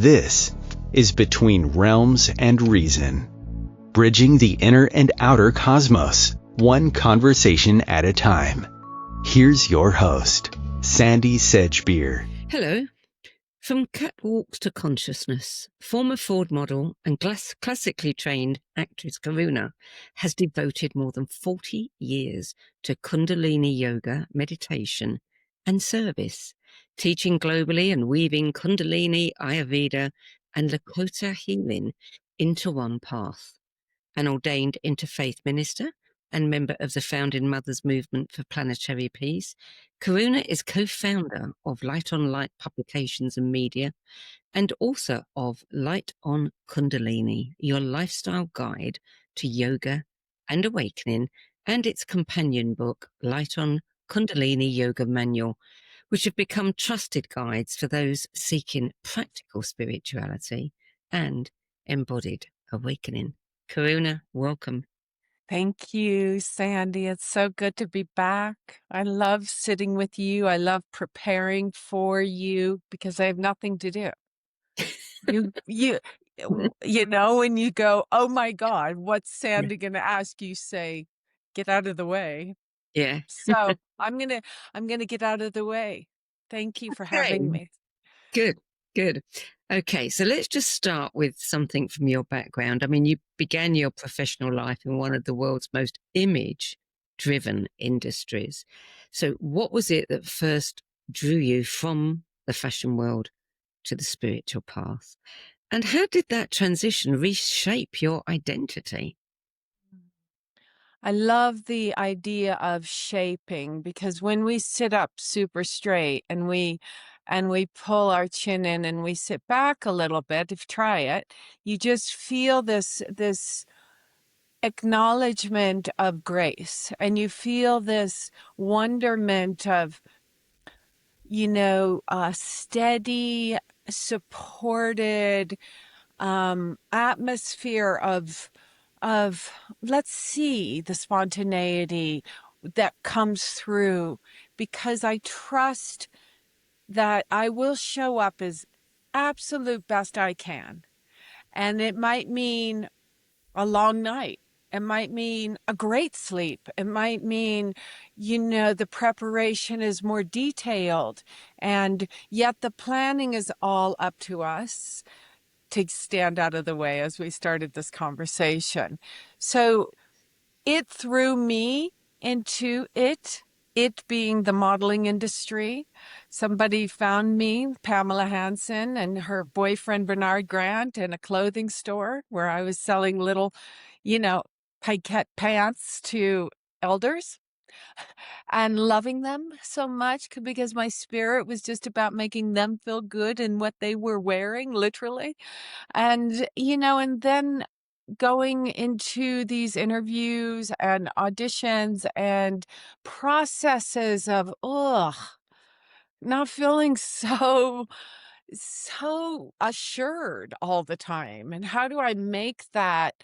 This is Between Realms and Reason, bridging the inner and outer cosmos, one conversation at a time. Here's your host, Sandie Sedgbeer. Hello. From catwalks to consciousness, former Ford model and classically trained actress Karuna has devoted more than 40 years to Kundalini Yoga, meditation and service, teaching globally and weaving Kundalini, Ayurveda and Lakota healing into one path. An ordained interfaith minister and member of the Founding Mothers Movement for Planetary Peace, Karuna is co-founder of Light on Light Publications and Media and author of Light on Kundalini, your lifestyle guide to yoga and awakening, and its companion book, Light on Kundalini Yoga Manual, which have become trusted guides for those seeking practical spirituality and embodied awakening. Karuna, welcome. Thank you, Sandie. It's so good to be back. I love sitting with you. I love preparing for you because I have nothing to do. You know, when you go, oh my God, what's Sandie going to ask you? Say, get out of the way. Yeah. So I'm gonna get out of the way. Thank you for having me. Good. Okay, so let's just start with something from your background. I mean, you began your professional life in one of the world's most image-driven industries. So what was it that first drew you from the fashion world to the spiritual path? And how did that transition reshape your identity? I love the idea of shaping because when we sit up super straight and we pull our chin in and we sit back a little bit, if you try it, you just feel this acknowledgement of grace and you feel this wonderment of, steady, supported atmosphere of let's see the spontaneity that comes through because I trust that I will show up as absolute best I can. And it might mean a long night. It might mean a great sleep. It might mean, the preparation is more detailed. And yet the planning is all up to us to stand out of the way as we started this conversation. So it threw me into it being the modeling industry. Somebody found me, Pamela Hansen, and her boyfriend, Bernard Grant, in a clothing store where I was selling little, piquette pants to elders and loving them so much because my spirit was just about making them feel good in what they were wearing, literally. And, and then going into these interviews and auditions and processes of, not feeling so assured all the time. And how do I make that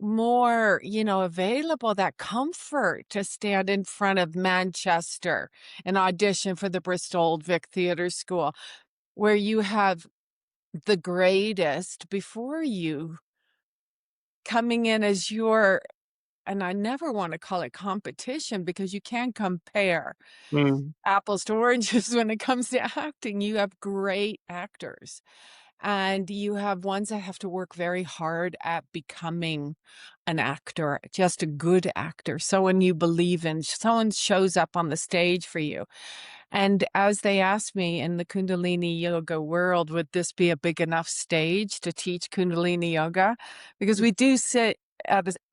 more, available, that comfort to stand in front of Manchester and audition for the Bristol Old Vic Theatre School, where you have the greatest before you coming in as your, and I never want to call it competition because you can't compare apples to oranges when it comes to acting. You have great actors and you have ones that have to work very hard at becoming an actor, just a good actor. Someone you believe in, someone shows up on the stage for you. And as they asked me in the Kundalini Yoga world, would this be a big enough stage to teach Kundalini Yoga? Because we do sit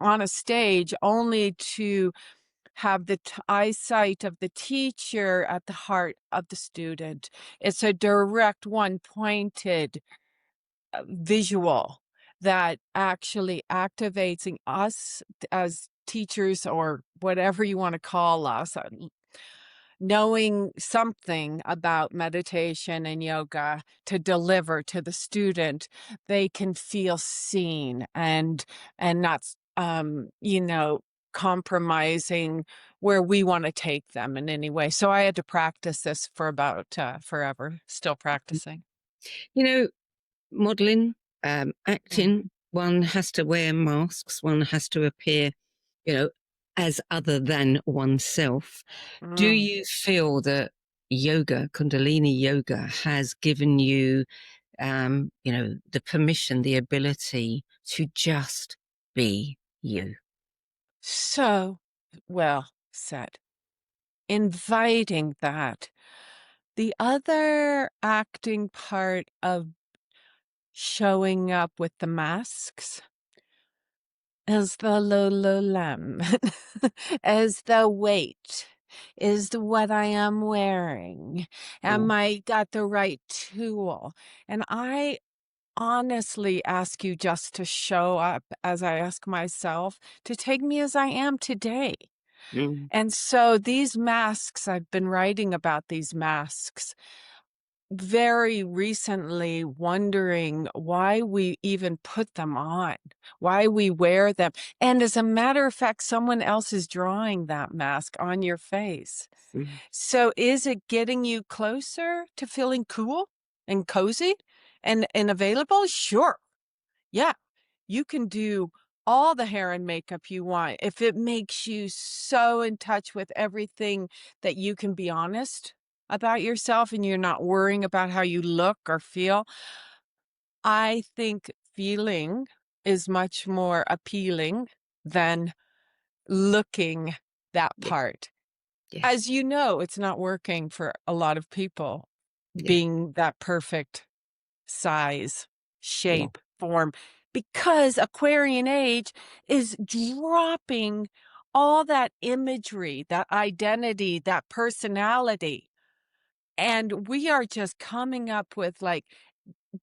on a stage only to have the eyesight of the teacher at the heart of the student. It's a direct, one-pointed visual that actually activates us as teachers or whatever you want to call us, knowing something about meditation and yoga to deliver to the student. They can feel seen and not compromising where we want to take them in any way. So I had to practice this for about forever, still practicing. modeling, acting, Mhm. one has to wear masks, one has to appear, as other than oneself. Do Mm. you feel that yoga, Kundalini Yoga, has given you, the permission, the ability to just be you? So well said. Inviting that. The other acting part of showing up with the masks is the Lululemon, is the weight, is the what I am wearing. Am Mm, I got the right tool? And I honestly ask you just to show up as I ask myself to take me as I am today. mm, And so these masks, I've been writing about these masks very recently, wondering why we even put them on, why we wear them. And as a matter of fact, someone else is drawing that mask on your face. mm, So is it getting you closer to feeling cool and cozy and available? Sure. Yeah. You can do all the hair and makeup you want if it makes you so in touch with everything that you can be honest about yourself and you're not worrying about how you look or feel. I think feeling is much more appealing than looking that yeah, part. yeah, As you know, it's not working for a lot of people yeah, being that perfect size, yeah, shape, form, because Aquarian age is dropping all that imagery, that identity, that personality. And we are just coming up with like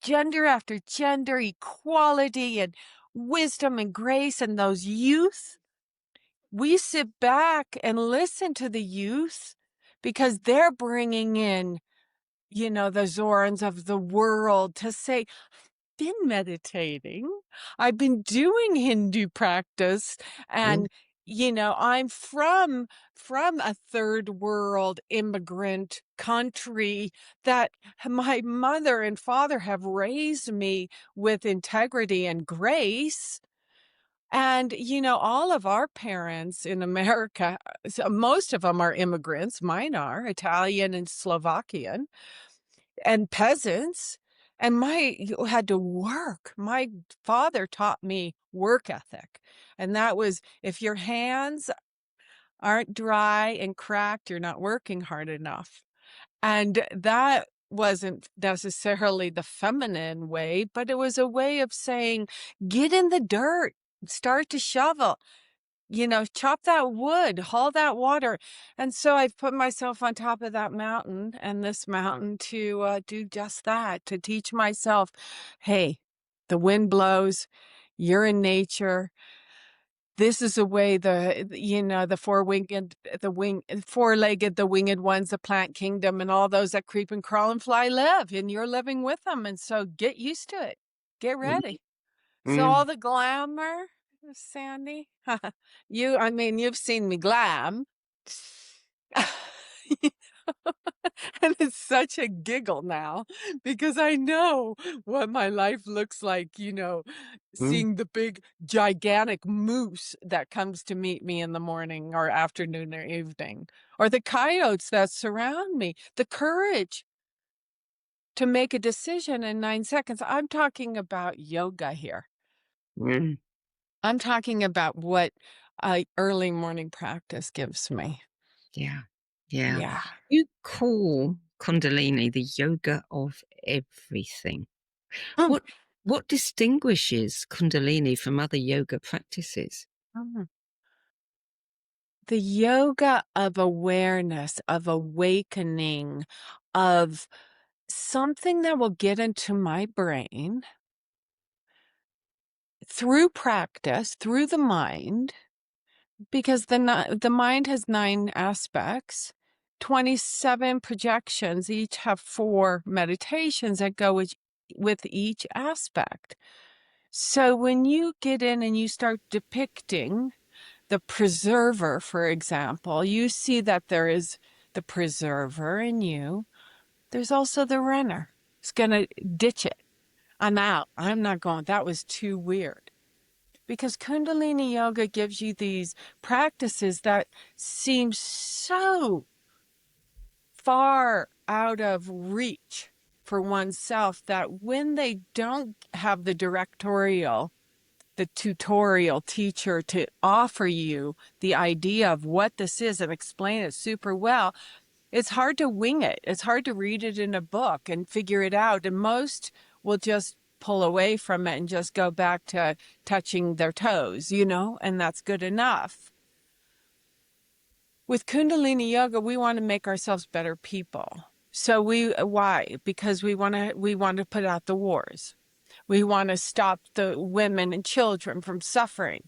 gender after gender, equality and wisdom and grace and those youth. We sit back and listen to the youth because they're bringing in, the Zorans of the world to say, been meditating. I've been doing Hindu practice mm, and I'm from a third world immigrant country that my mother and father have raised me with integrity and grace. And all of our parents in America, so most of them are immigrants, mine are Italian and Slovakian and peasants. And you had to work. My father taught me work ethic. And that was if your hands aren't dry and cracked, you're not working hard enough. And that wasn't necessarily the feminine way, but it was a way of saying, get in the dirt, start to shovel, chop that wood, haul that water. And so I've put myself on top of that mountain and this mountain to do just that, to teach myself, hey, the wind blows, you're in nature. This is the way the four-legged, the winged ones, the plant kingdom, and all those that creep and crawl and fly live, and you're living with them. And so get used to it. Get mm, ready. So all mm, the glamour, Sandie, you've seen me glam. And it's such a giggle now because I know what my life looks like, mm, seeing the big, gigantic moose that comes to meet me in the morning or afternoon or evening, or the coyotes that surround me, the courage to make a decision in 9 seconds. I'm talking about yoga here. mm. I'm talking about what early morning practice gives me. Yeah, yeah. Yeah. You call Kundalini the yoga of everything. Mm, What what distinguishes Kundalini from other yoga practices? mm. The yoga of awareness, of awakening, of something that will get into my brain through practice, through the mind, because the mind has 9 aspects, 27 projections, each have 4 meditations that go with each aspect. So when you get in and you start depicting the preserver, for example, you see that there is the preserver in you. There's also the runner. It's going to ditch it. I'm out. I'm not going. That was too weird. Because Kundalini Yoga gives you these practices that seem so far out of reach for oneself that when they don't have the tutorial teacher to offer you the idea of what this is and explain it super well, it's hard to wing it. It's hard to read it in a book and figure it out. And most will just pull away from it and just go back to touching their toes, and that's good enough. With Kundalini Yoga, we want to make ourselves better people. So why? Because we want to put out the wars. We want to stop the women and children from suffering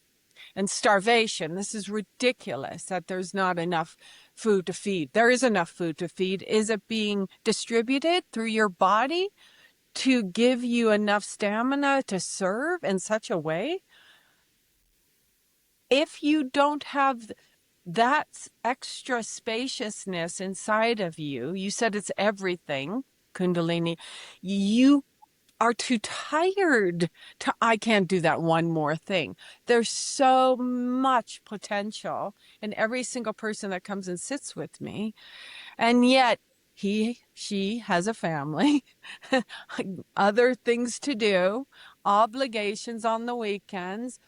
and starvation. This is ridiculous that there's not enough food to feed. There is enough food to feed. Is it being distributed through your body to give you enough stamina to serve in such a way? If you don't have that extra spaciousness inside of you, you said it's everything, Kundalini, you are too tired I can't do that one more thing. There's so much potential in every single person that comes and sits with me. And yet she has a family, other things to do, obligations on the weekends.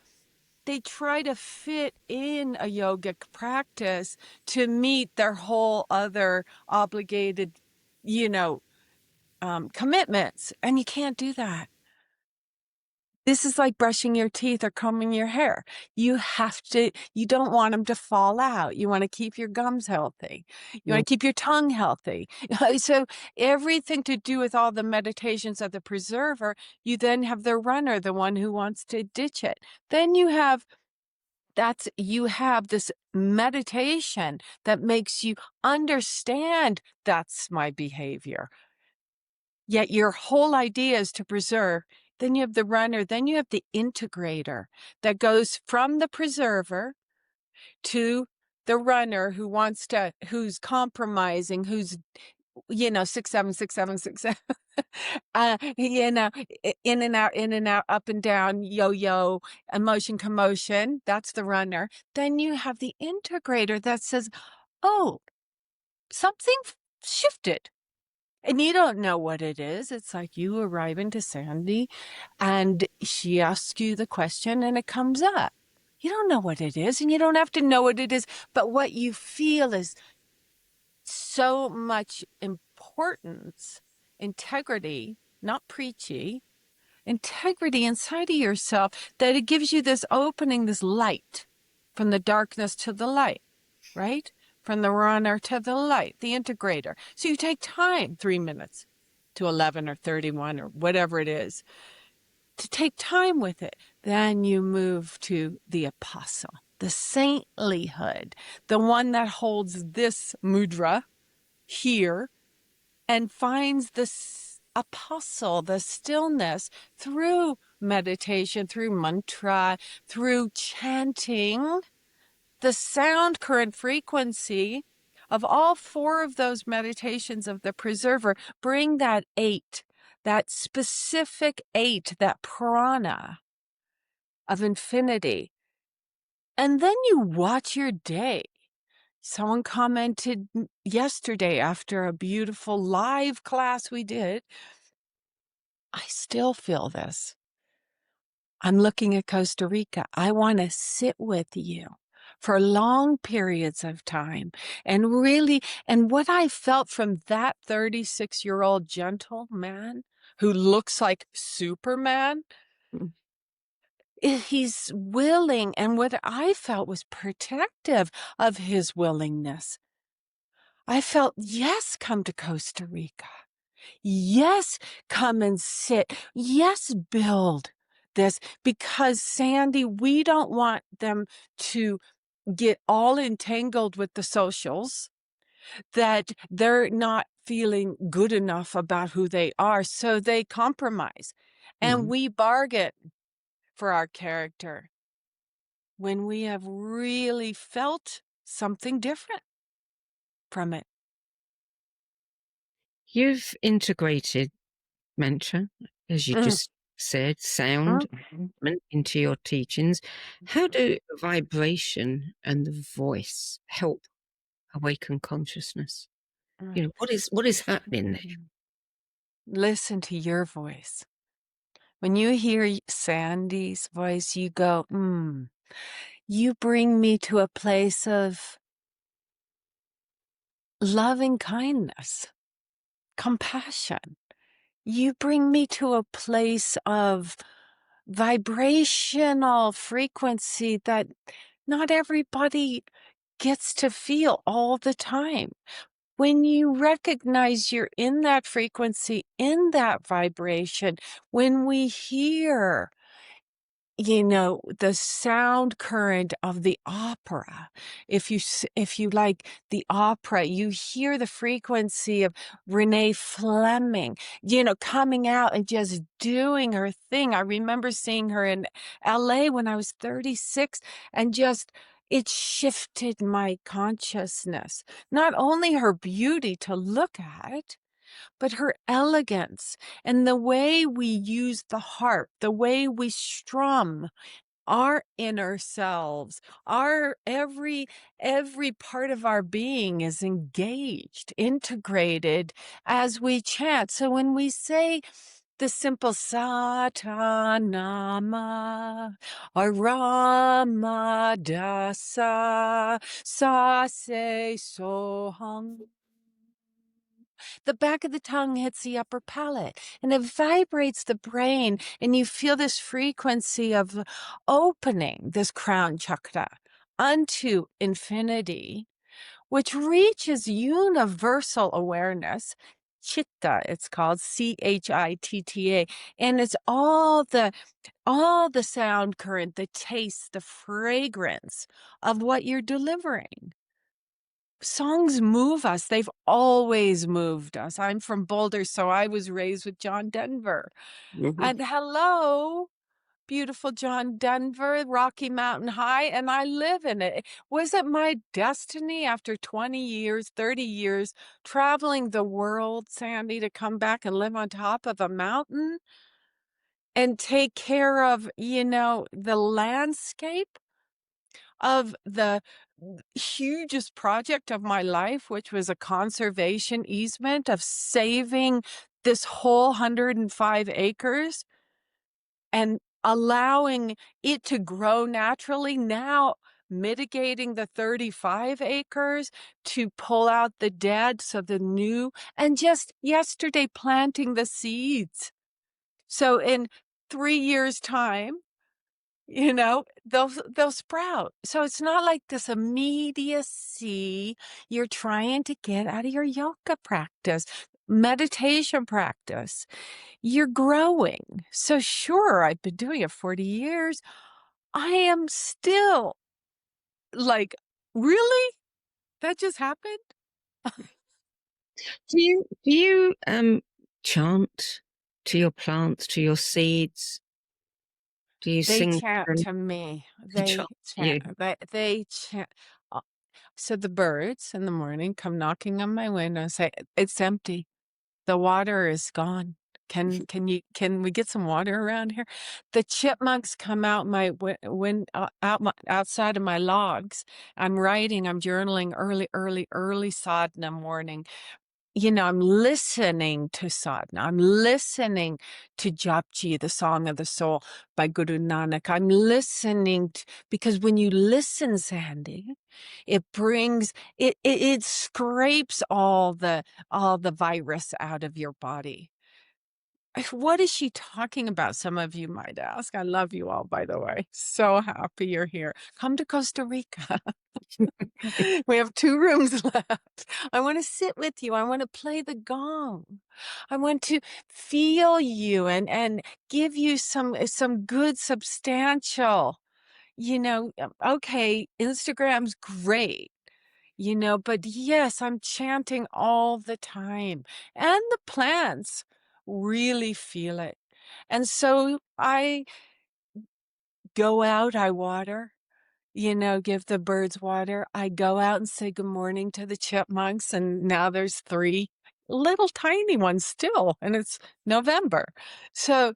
They try to fit in a yogic practice to meet their whole other obligated, commitments. And you can't do that. This is like brushing your teeth or combing your hair. You don't want them to fall out. You want to keep your gums healthy. You want to keep your tongue healthy. So everything to do with all the meditations of the preserver, you then have the runner, the one who wants to ditch it. Then you have this meditation that makes you understand that's my behavior. Yet your whole idea is to preserve. Then you have the runner. Then you have the integrator that goes from the preserver to the runner who's compromising, who's, 6-7, in and out, up and down, yo-yo, emotion, commotion. That's the runner. Then you have the integrator that says, oh, something shifted. And you don't know what it is. It's like you arriving to Sandie and she asks you the question and it comes up. You don't know what it is and you don't have to know what it is. But what you feel is so much importance, integrity, not preachy, integrity inside of yourself that it gives you this opening, this light from the darkness to the light, right? From the runner to the light, the integrator. So you take time, 3 minutes to 11 or 31 or whatever it is, to take time with it. Then you move to the apostle, the saintlyhood, the one that holds this mudra here and finds this apostle, the stillness through meditation, through mantra, through chanting. The sound current frequency of all 4 of those meditations of the preserver bring that 8, that specific 8, that prana of infinity. And then you watch your day. Someone commented yesterday after a beautiful live class we did, I still feel this. I'm looking at Costa Rica. I want to sit with you for long periods of time. And what I felt from that 36-year-old gentleman who looks like Superman, he's willing. And what I felt was protective of his willingness. I felt, yes, come to Costa Rica. Yes, come and sit. Yes, build this. Because, Sandie, we don't want them to get all entangled with the socials, that they're not feeling good enough about who they are, so they compromise. And we bargain for our character when we have really felt something different from it. You've integrated mantra, as you just said sound movement into your teachings. How do vibration and the voice help awaken consciousness? You know, what is happening there? Listen to your voice. When you hear Sandie's voice, you go, you bring me to a place of loving kindness, compassion. You bring me to a place of vibrational frequency that not everybody gets to feel all the time. When you recognize you're in that frequency, in that vibration, when we hear, the sound current of the opera, if you like the opera, you hear the frequency of Renee Fleming, coming out and just doing her thing. I remember seeing her in LA when I was 36, and just it shifted my consciousness. Not only her beauty to look at, but her elegance and the way we use the harp, the way we strum our inner selves, our every part of our being is engaged, integrated as we chant. So when we say the simple Satanama or Ramadasa Sa Se Soham, the back of the tongue hits the upper palate and it vibrates the brain, and you feel this frequency of opening this crown chakra unto infinity, which reaches universal awareness. Chitta, it's called Chitta, and it's all the sound current, the taste, the fragrance of what you're delivering. Songs move us. They've always moved us. I'm from Boulder, so I was raised with John Denver. And hello, beautiful John Denver, Rocky Mountain High, and I live in it. Was it my destiny after 20 years, 30 years, traveling the world, Sandie, to come back and live on top of a mountain and take care of, the landscape of the hugest project of my life, which was a conservation easement of saving this whole 105 acres and allowing it to grow naturally, now mitigating the 35 acres to pull out the dead, so the new, and just yesterday planting the seeds. So in 3 years' time, they'll sprout. So it's not like this immediacy you're trying to get out of your yoga practice, meditation practice. You're growing. So sure, I've been doing it 40 years. I am still like, really? That just happened? Do you chant to your plants, to your seeds? Do you They sing chant them? to me. They They chant to you. chant. They chant. uh, So the birds in the morning come knocking on my window and say, "It's empty. The water is gone. Can we get some water around here?" The chipmunks come out my outside of my logs. I'm writing. I'm journaling early sadhana morning. I'm listening to sadhana. I'm listening to Japji, the Song of the Soul by Guru Nanak. I'm listening because when you listen, Sandie, it brings it scrapes all the virus out of your body. What is she talking about? Some of you might ask. I love you all, by the way. So happy you're here. Come to Costa Rica. We have 2 rooms left. I want to sit with you. I want to play the gong. I want to feel you and give you some good substantial, okay, Instagram's great. But yes, I'm chanting all the time. And the plants really feel it. And so I go out, I water, give the birds water. I go out and say good morning to the chipmunks, and now there's 3. little tiny one still, and it's November. So,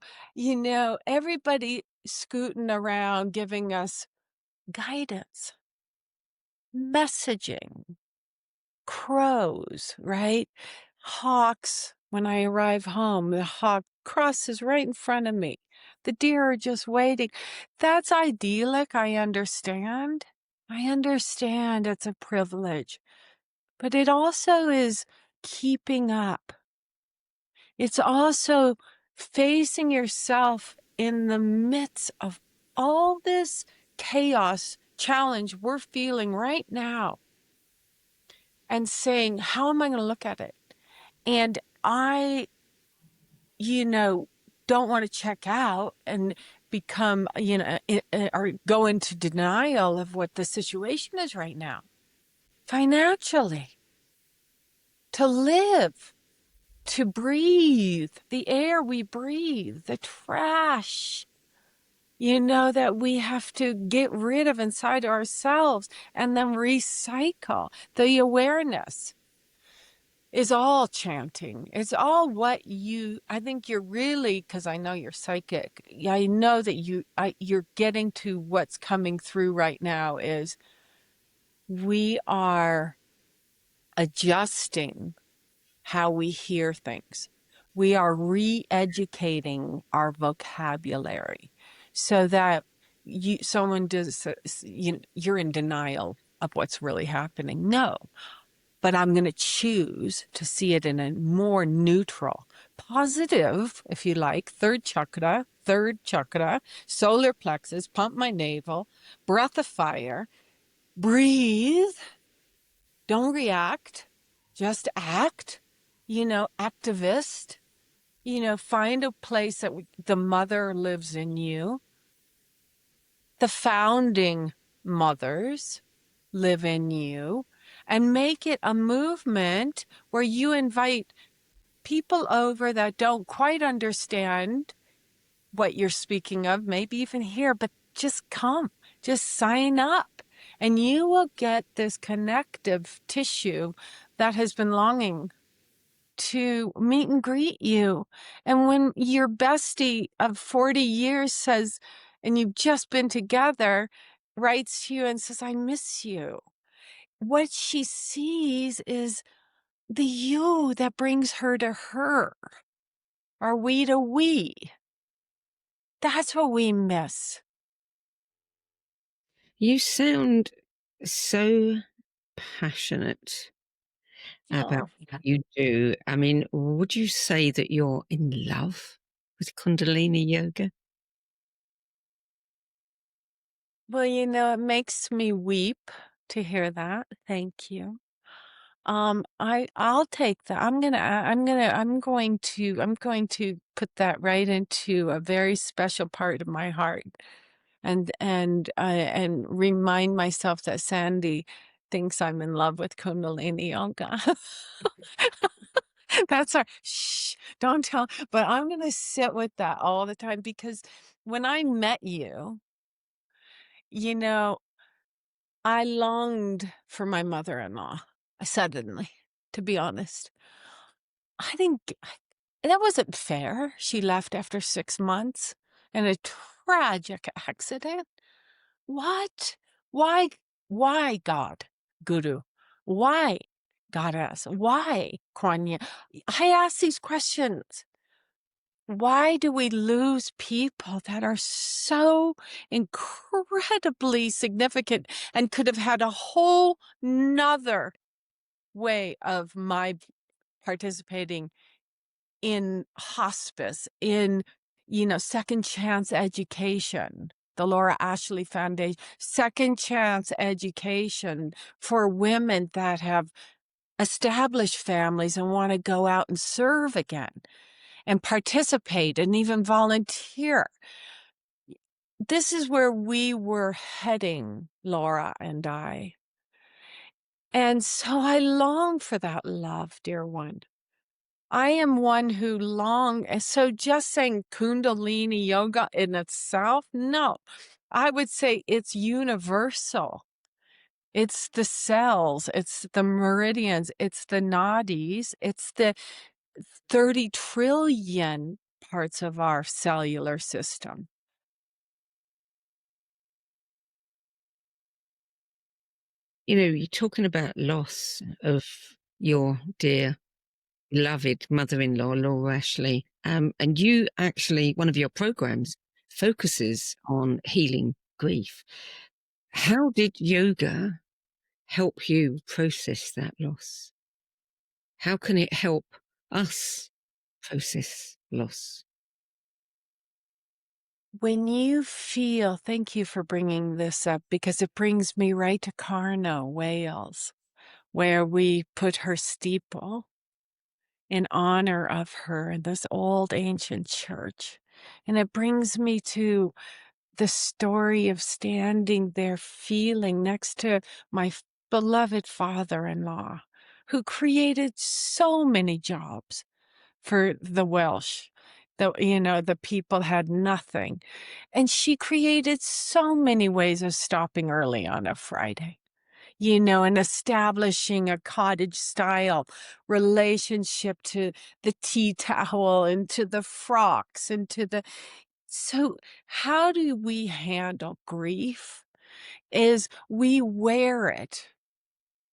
everybody scooting around giving us guidance, messaging, crows, right? Hawks. When I arrive home, the hawk crosses right in front of me. The deer are just waiting. That's idyllic. I understand. It's a privilege. But it also is keeping up. It's also facing yourself in the midst of all this chaos, challenge we're feeling right now, and saying, how am I going to look at it? And I, don't want to check out and become, or go into denial of what the situation is right now. Financially, to live, to breathe, the air we breathe, the trash, that we have to get rid of inside ourselves and then recycle. The awareness is all chanting. It's all what I think you're really, because I know you're psychic. I know that you're getting to what's coming through right now is we are adjusting how we hear things. We are re-educating our vocabulary so that someone does, you're in denial of what's really happening. No, but I'm going to choose to see it in a more neutral, positive, if you like, third chakra, solar plexus, pump my navel, breath of fire, breathe, don't react, just act, activist, find a place that the mother lives in you. The founding mothers live in you, and make it a movement where you invite people over that don't quite understand what you're speaking of, maybe even here, but just come, just sign up, and you will get this connective tissue that has been longing to meet and greet you. And when your bestie of 40 years says, and you've just been together, writes to you and says, I miss you, what she sees is the you that brings her to her, or we to we. That's what we miss. You sound so passionate about what you do. I mean, would you say that you're in love with Kundalini Yoga? Well, it makes me weep to hear that. Thank you. I'll take that. I'm going to put that right into a very special part of my heart, and remind myself that Sandie thinks I'm in love with Kundalini Yoga. That's our shh, don't tell. But I'm going to sit with that all the time, because when I met you, I longed for my mother-in-law suddenly, to be honest. I think that wasn't fair. She left after 6 months in a tragic accident. What? Why? Why, God, Guru? Why, Goddess? Why, Kwanya? I ask these questions. Why do we lose people that are so incredibly significant and could have had a whole nother way of my participating in hospice, in, second chance education, the Laura Ashley Foundation, second chance education for women that have established families and want to go out and serve again and participate and even volunteer. This is where we were heading, Laura and I. And so I long for that love, dear one. I am one who so just saying Kundalini Yoga in itself, no. I would say it's universal. It's the cells, it's the meridians, it's the nadis, it's the 30 trillion parts of our cellular system. You know, you're talking about loss of your dear beloved mother-in-law, Laura Ashley. And you actually, one of your programs focuses on healing grief. How did yoga help you process that loss? How can it help us process loss? When you feel, thank you for bringing this up because it brings me right to Karuna, Wales, where we put her steeple in honor of her in this old ancient church. And it brings me to the story of standing there feeling next to my beloved father-in-law, who created so many jobs for the Welsh. The people had nothing. And she created so many ways of stopping early on a Friday, and establishing a cottage style relationship to the tea towel and to the frocks and to the. So, how do we handle grief? Is we wear it,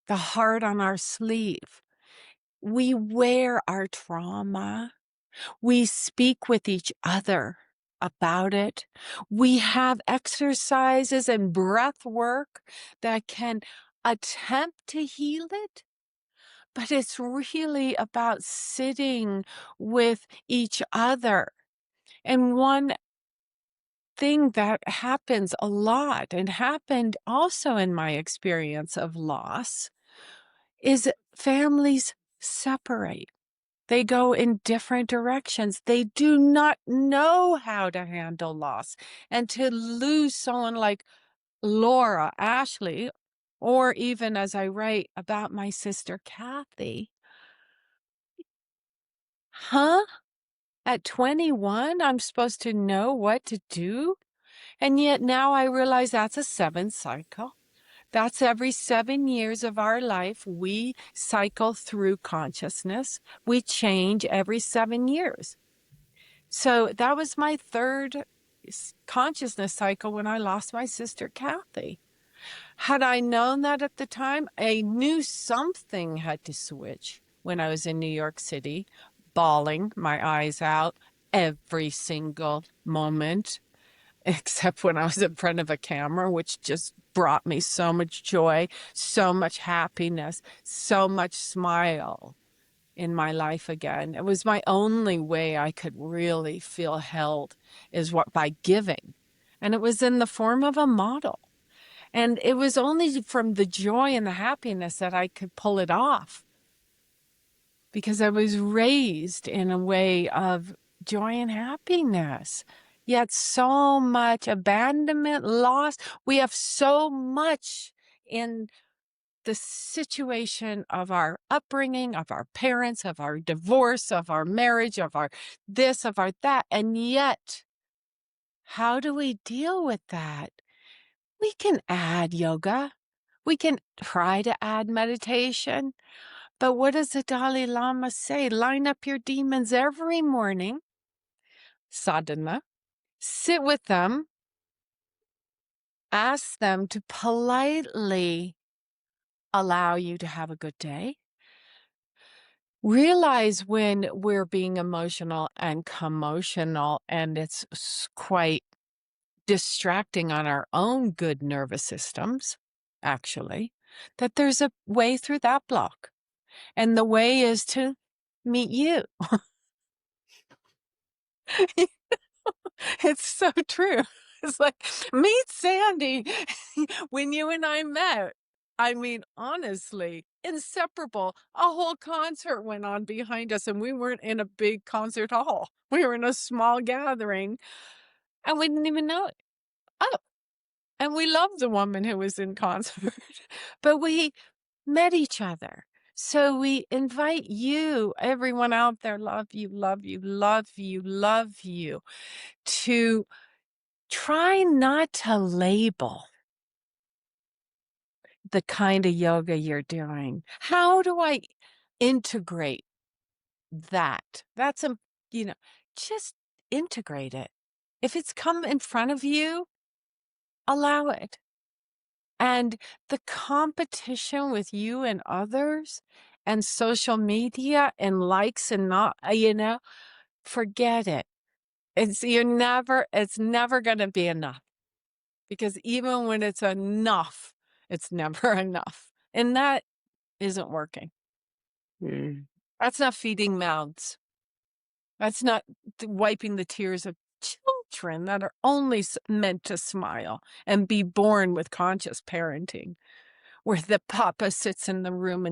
the heart on our sleeve. We wear our trauma. We speak with each other about it. We have exercises and breath work that can attempt to heal it. But it's really about sitting with each other. And one thing that happens a lot and happened also in my experience of loss is families separate. They go in different directions. They do not know how to handle loss. And to lose someone like Laura Ashley, or even as I write about my sister Kathy, huh? At 21, I'm supposed to know what to do? And yet now I realize that's a 7 cycle. That's every 7 years of our life. We cycle through consciousness. We change every 7 years. So that was my third consciousness cycle when I lost my sister Kathy. Had I known that at the time, I knew something had to switch when I was in New York City, bawling my eyes out every single moment, except when I was in front of a camera, which just brought me so much joy, so much happiness, so much smile in my life again. It was my only way I could really feel held is by giving. And it was in the form of a model. And it was only from the joy and the happiness that I could pull it off, because I was raised in a way of joy and happiness. Yet so much abandonment, loss. We have so much in the situation of our upbringing, of our parents, of our divorce, of our marriage, of our this, of our that. And yet, how do we deal with that? We can add yoga. We can try to add meditation. But what does the Dalai Lama say? Line up your demons every morning, sadhana, sit with them, ask them to politely allow you to have a good day. Realize when we're being emotional and commotional and it's quite distracting on our own good nervous systems, actually, that there's a way through that block. And the way is to meet you. It's so true. It's like, meet Sandie. When you and I met, I mean, honestly, inseparable. A whole concert went on behind us, and we weren't in a big concert hall. We were in a small gathering, and we didn't even know it. Oh, and we loved the woman who was in concert, but we met each other. So we invite you, everyone out there, love you, love you, love you, love you, to try not to label. the kind of yoga you're doing? How do I integrate that? That's just integrate it. If it's come in front of you, allow it. And the competition with you and others and social media and likes and not, forget it. It's never going to be enough, because even when it's enough, it's never enough. And that isn't working. That's not feeding mouths. That's not wiping the tears of children that are only meant to smile and be born with conscious parenting, where the papa sits in the room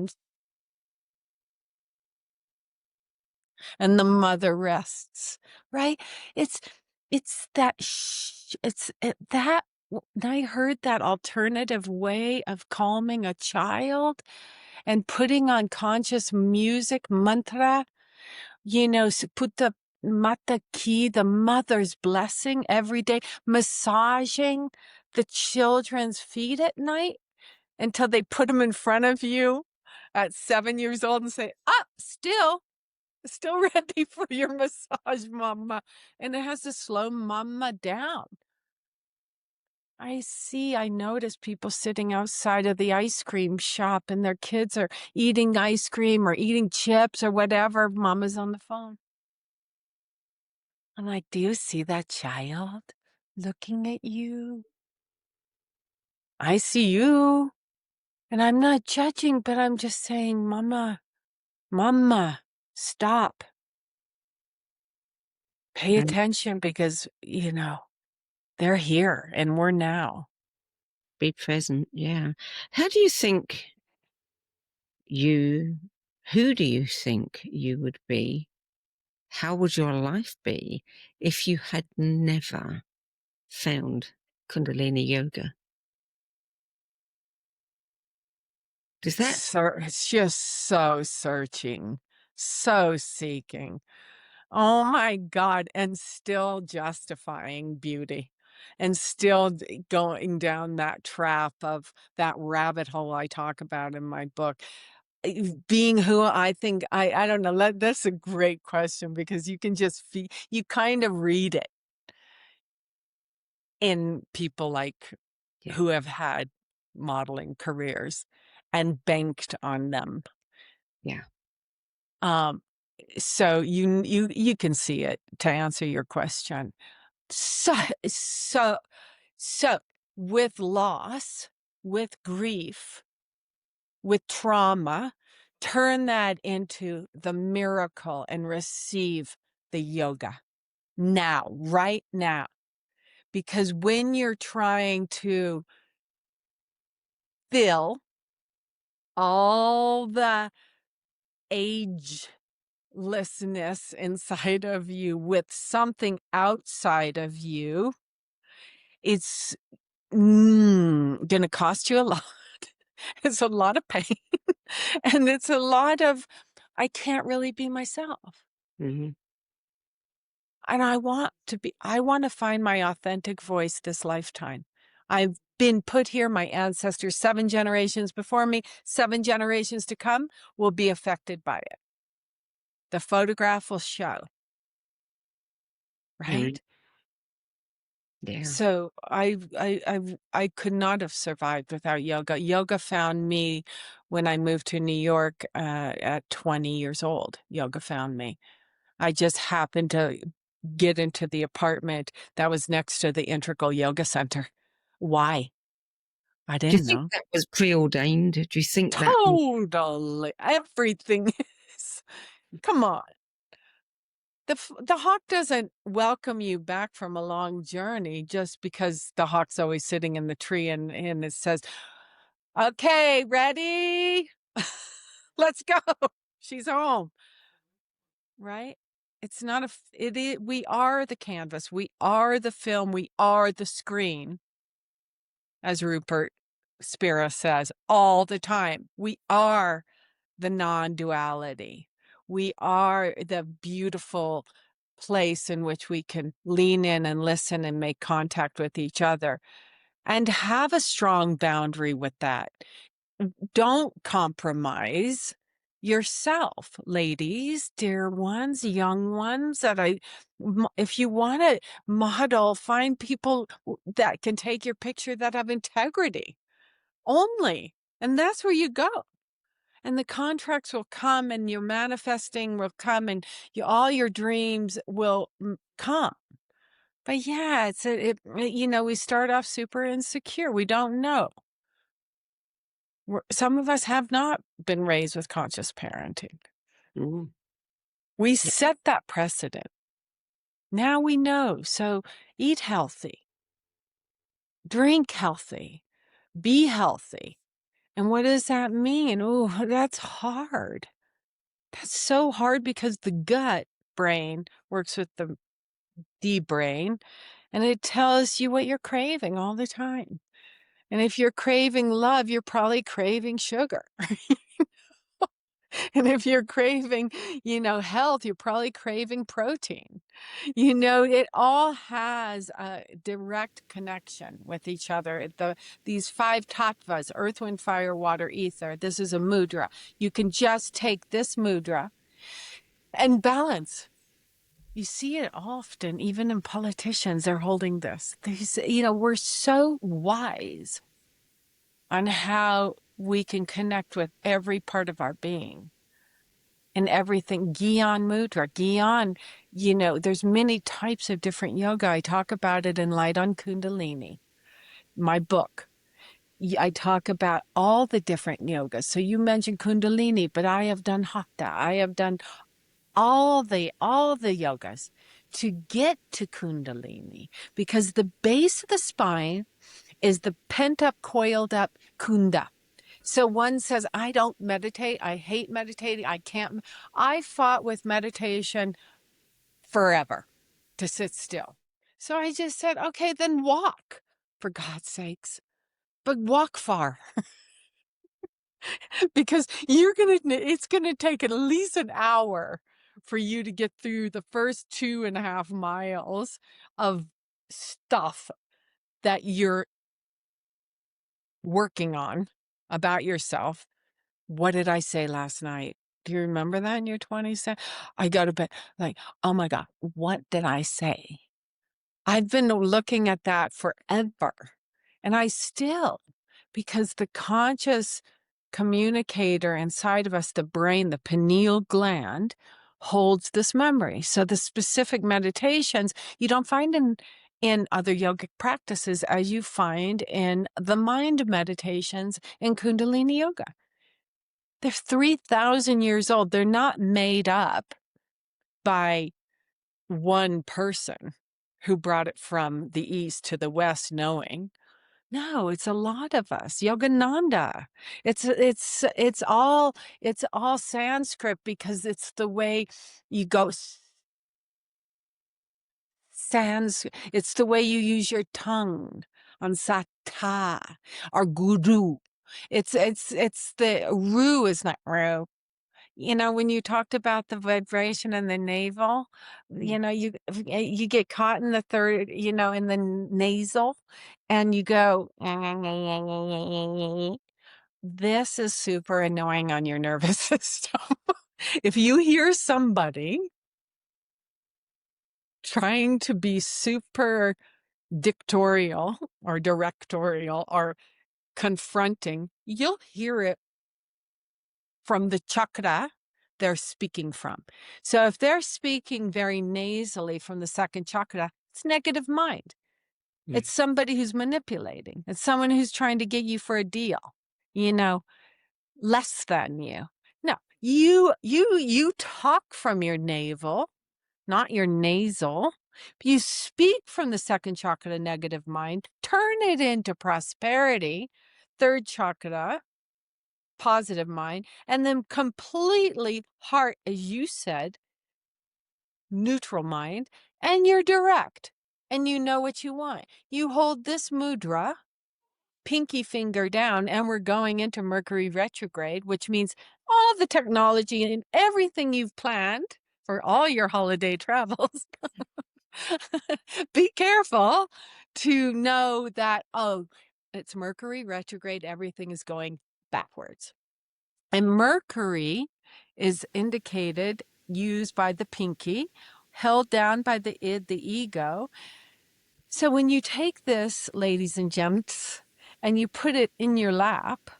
and the mother rests, right? It's that that I heard that alternative way of calming a child and putting on conscious music, mantra, put the mata ki, the mother's blessing every day, massaging the children's feet at night until they put them in front of you at 7 years old and say, still ready for your massage, mama. And it has to slow mama down. I notice people sitting outside of the ice cream shop and their kids are eating ice cream or eating chips or whatever. Mama's on the phone. I'm like, do you see that child looking at you? I see you. And I'm not judging, but I'm just saying, mama, stop. Pay attention, because, they're here and we're now. Be present, yeah. Who do you think you would be? How would your life be if you had never found Kundalini Yoga? Does that... It's just so searching, so seeking. Oh my God. And still justifying beauty and still going down that trap of that rabbit hole I talk about in my book. Being who I think, I don't know. That's a great question, because you can just you kind of read it in people like who have had modeling careers and banked on them. Yeah. So you can see it, to answer your question. So with loss, with grief, with trauma, turn that into the miracle and receive the yoga now, right now. Because when you're trying to fill all the agelessness inside of you with something outside of you, it's going to cost you a lot. It's a lot of pain. And it's a lot of, I can't really be myself. Mm-hmm. And I want to find my authentic voice this lifetime. I've been put here, my ancestors, 7 generations before me, 7 generations to come will be affected by it. The photograph will show. Right? Yeah. So I could not have survived without yoga. Yoga found me when I moved to New York at 20 years old. Yoga found me. I just happened to get into the apartment that was next to the Integral Yoga Center. Why? I Do you didn't think know. that was preordained? Do you think that... Totally. Everything is. Come on. The hawk doesn't welcome you back from a long journey just because the hawk's always sitting in the tree and it says, okay, ready? Let's go. She's home. Right? It's not we are the canvas. We are the film. We are the screen. As Rupert Spira says all the time, we are the non-duality. We are the beautiful place in which we can lean in and listen and make contact with each other and have a strong boundary with that. don't compromise yourself, ladies, dear ones, young ones. If you want to model, find people that can take your picture that have integrity only, and that's where you go. And the contracts will come, and your manifesting will come, and all your dreams will come. But yeah, we start off super insecure. We don't know. Some of us have not been raised with conscious parenting. Mm. We set that precedent. Now we know. So eat healthy, drink healthy, be healthy. And what does that mean? Oh, that's hard. That's so hard because the gut brain works with the D brain, and it tells you what you're craving all the time. And if you're craving love, you're probably craving sugar. And if you're craving, health, you're probably craving protein. It all has a direct connection with each other. These 5 tattvas, earth, wind, fire, water, ether. This is a mudra. You can just take this mudra and balance. You see it often, even in politicians, they're holding this. We're so wise on how we can connect with every part of our being and everything. Gyan mudra, Gyan, there's many types of different yoga. I talk about it in Light on Kundalini, my book. I talk about all the different yogas. So you mentioned Kundalini, but I have done Hatha. I have done all the yogas to get to Kundalini, because the base of the spine is the pent up, coiled up Kunda. So one says, I don't meditate. I hate meditating. I can't. I fought with meditation forever to sit still. So I just said, okay, then walk, for God's sakes, but walk far. Because it's going to take at least an hour for you to get through the first 2.5 miles of stuff that you're working on about yourself. What did I say last night? Do you remember that in your 20s? I go to bed like, oh my God, what did I say? I've been looking at that forever. And because the conscious communicator inside of us, the brain, the pineal gland, holds this memory. So the specific meditations you don't find in other yogic practices as you find in the mind meditations in Kundalini Yoga. They're 3,000 years old. They're not made up by one person who brought it from the east to the west knowing. No, it's a lot of us. Yogananda. It's all Sanskrit, because it's the way you go. It's the way you use your tongue on sata or guru. It's the ru is not ru. When you talked about the vibration in the navel, you get caught in the third, in the nasal, and you go, this is super annoying on your nervous system. If you hear somebody trying to be super dictatorial or directorial or confronting, you'll hear it from the chakra they're speaking from. So if they're speaking very nasally from the second chakra, it's negative mind. It's somebody who's manipulating. It's someone who's trying to get you for a deal, less than you. No, you talk from your navel, not your nasal. You speak from the second chakra, negative mind, turn it into prosperity, third chakra, positive mind, and then completely heart, as you said, neutral mind, and you're direct, and you know what you want. You hold this mudra, pinky finger down, and we're going into Mercury retrograde, which means all the technology and everything you've planned for all your holiday travels. Be careful to know that, it's Mercury retrograde. Everything is going backwards. And Mercury is used by the pinky, held down by the id, the ego. So when you take this, ladies and gents, and you put it in your lap,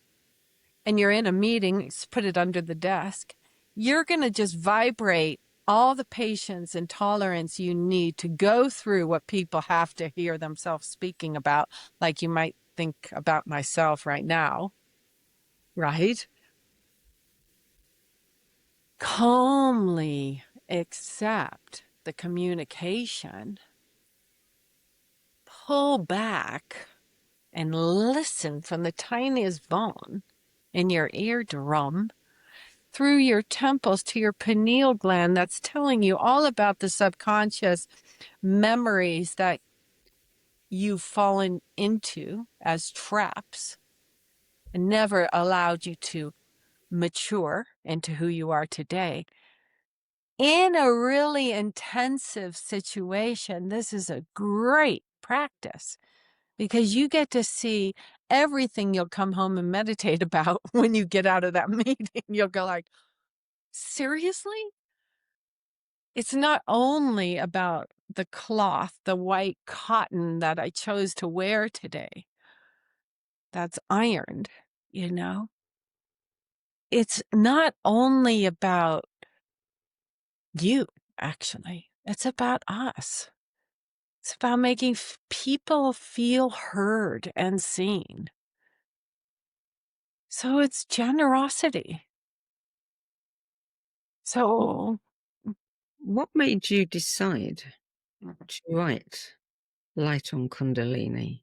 and you're in a meeting, put it under the desk, you're going to just vibrate all the patience and tolerance you need to go through what people have to hear themselves speaking about, like you might think about myself right now, right? Calmly accept the communication, pull back, and listen from the tiniest bone in your eardrum through your temples to your pineal gland that's telling you all about the subconscious memories that you've fallen into as traps and never allowed you to mature into who you are today. In a really intensive situation, this is a great practice because you get to see everything you'll come home and meditate about when you get out of that meeting. You'll go like, seriously? It's not only about the cloth, the white cotton that I chose to wear today that's ironed, you know? It's not only about you, actually. It's about us. It's about making people feel heard and seen. So it's generosity. So, What made you decide to write Light on Kundalini?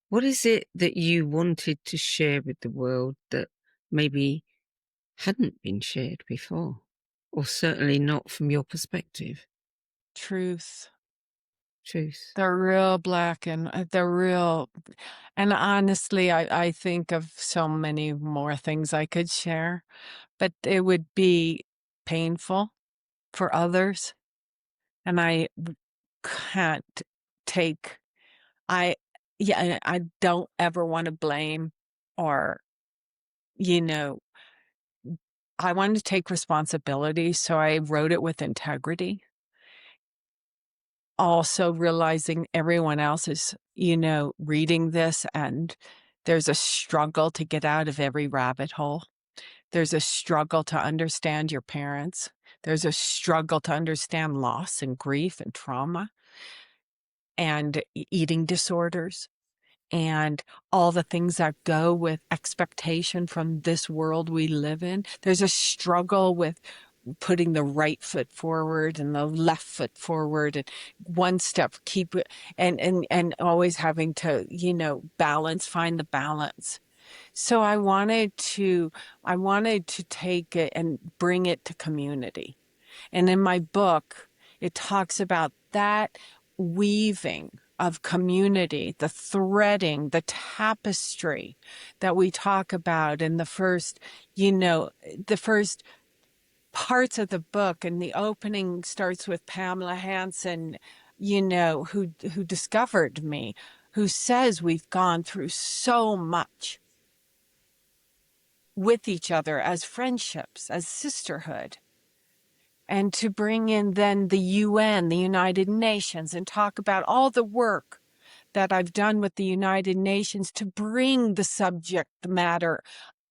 What is it that you wanted to share with the world that maybe hadn't been shared before, or certainly not from your perspective? truth. Truth. The real black and the real, and honestly, I think of so many more things I could share, but it would be painful for others. And I can't take, I don't ever want to blame or, I wanted to take responsibility. So I wrote it with integrity. Also realizing everyone else is, reading this and there's a struggle to get out of every rabbit hole. There's a struggle to understand your parents. There's a struggle to understand loss and grief and trauma and eating disorders and all the things that go with expectation from this world we live in. There's a struggle with putting the right foot forward and the left foot forward and one step keep it and always having to find the balance. So I wanted to take it and bring it to community. And in my book it talks about that weaving of community, the threading, the tapestry that we talk about in the first parts of the book. And the opening starts with Pamela Hansen, who discovered me, who says we've gone through so much with each other as friendships, as sisterhood. And to bring in then the UN, the United Nations, and talk about all the work that I've done with the United Nations to bring the subject matter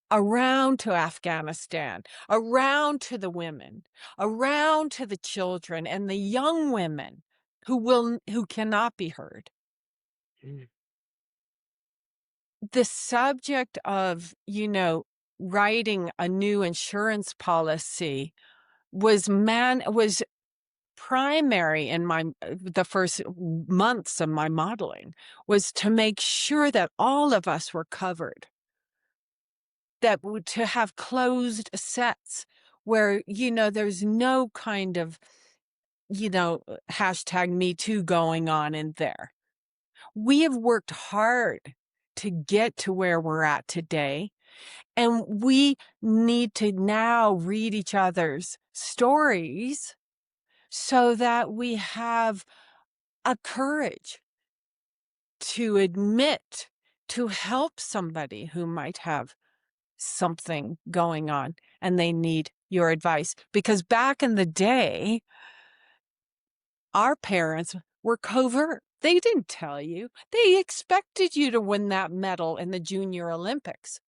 around to Afghanistan, around to the women, around to the children and the young women who cannot be heard. The subject of, writing a new insurance policy was primary in the first months of my modeling, was to make sure that all of us were covered. To have closed sets where, there's no kind of, hashtag Me Too going on in there. We have worked hard to get to where we're at today. And we need to now read each other's stories so that we have a courage to admit, to help somebody who might have something going on and they need your advice. Because back in the day, our parents were covert. They didn't tell you. They expected you to win that medal in the Junior Olympics.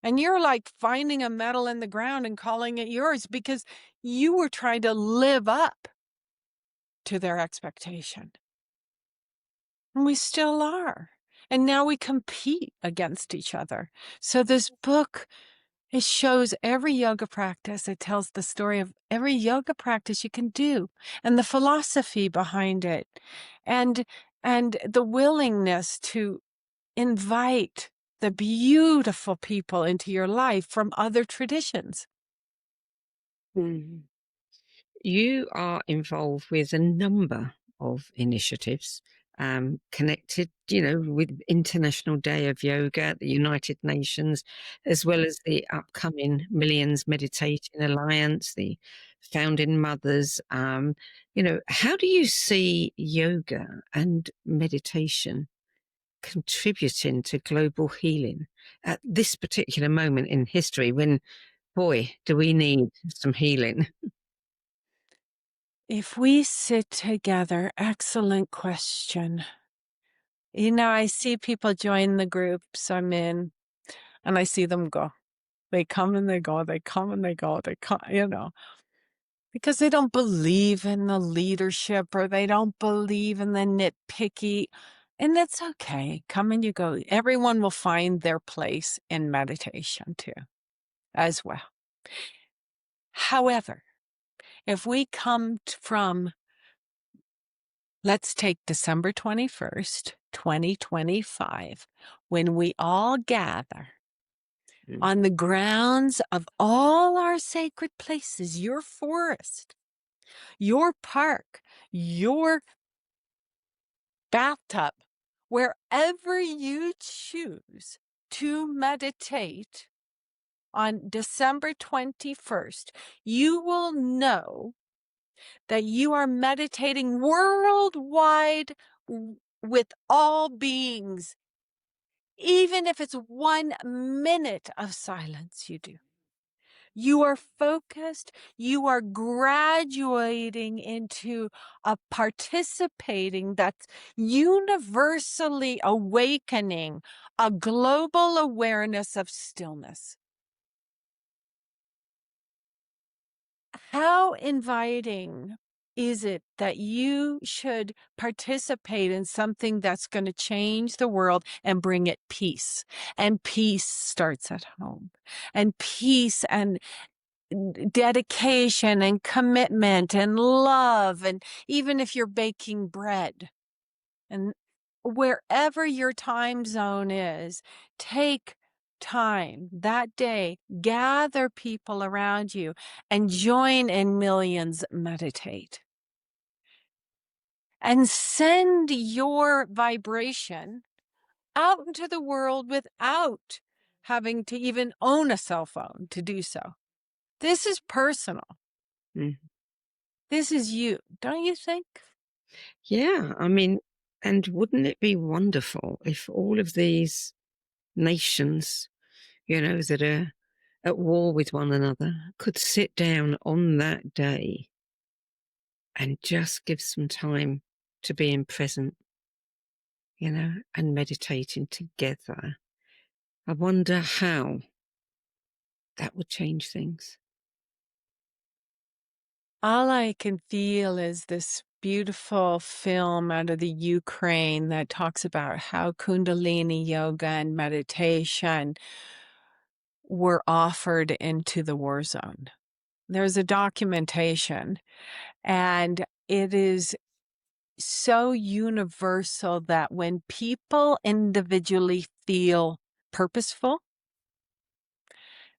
And you're like finding a medal in the ground and calling it yours because you were trying to live up to their expectation. And we still are. And now we compete against each other. So this book, it shows every yoga practice. It tells the story of every yoga practice you can do and the philosophy behind it and the willingness to invite the beautiful people into your life from other traditions. Mm. You are involved with a number of initiatives connected, with International Day of Yoga at the United Nations, as well as the upcoming Millions Meditating Alliance, the Founding Mothers. How do you see yoga and meditation contributing to global healing at this particular moment in history when, boy, do we need some healing? If we sit together, excellent question. I see people join the groups I'm in, and I see them go. They come and they go, they come and they go, they come, because they don't believe in the leadership or they don't believe in the nitpicky. And that's okay. Come and you go. Everyone will find their place in meditation too, as well. However, if we come from, let's take December 21st, 2025, when we all gather on the grounds of all our sacred places, your forest, your park, your bathtub, wherever you choose to meditate on December 21st, you will know that you are meditating worldwide with all beings, even if it's 1 minute of silence you do. You are focused, you are graduating into a participating that's universally awakening a global awareness of stillness. How inviting is it that you should participate in something that's going to change the world and bring it peace? And peace starts at home. And peace and dedication and commitment and love. And even if you're baking bread and wherever your time zone is, take time that day, gather people around you and join in Millions Meditate. And send your vibration out into the world without having to even own a cell phone to do so. This is personal. Mm. This is you, don't you think? Yeah, and wouldn't it be wonderful if all of these nations, that are at war with one another could sit down on that day and just give some time to being present, and meditating together. I wonder how that would change things. All I can feel is this beautiful film out of the Ukraine that talks about how Kundalini Yoga and meditation were offered into the war zone. There's a documentation, and it is so universal that when people individually feel purposeful,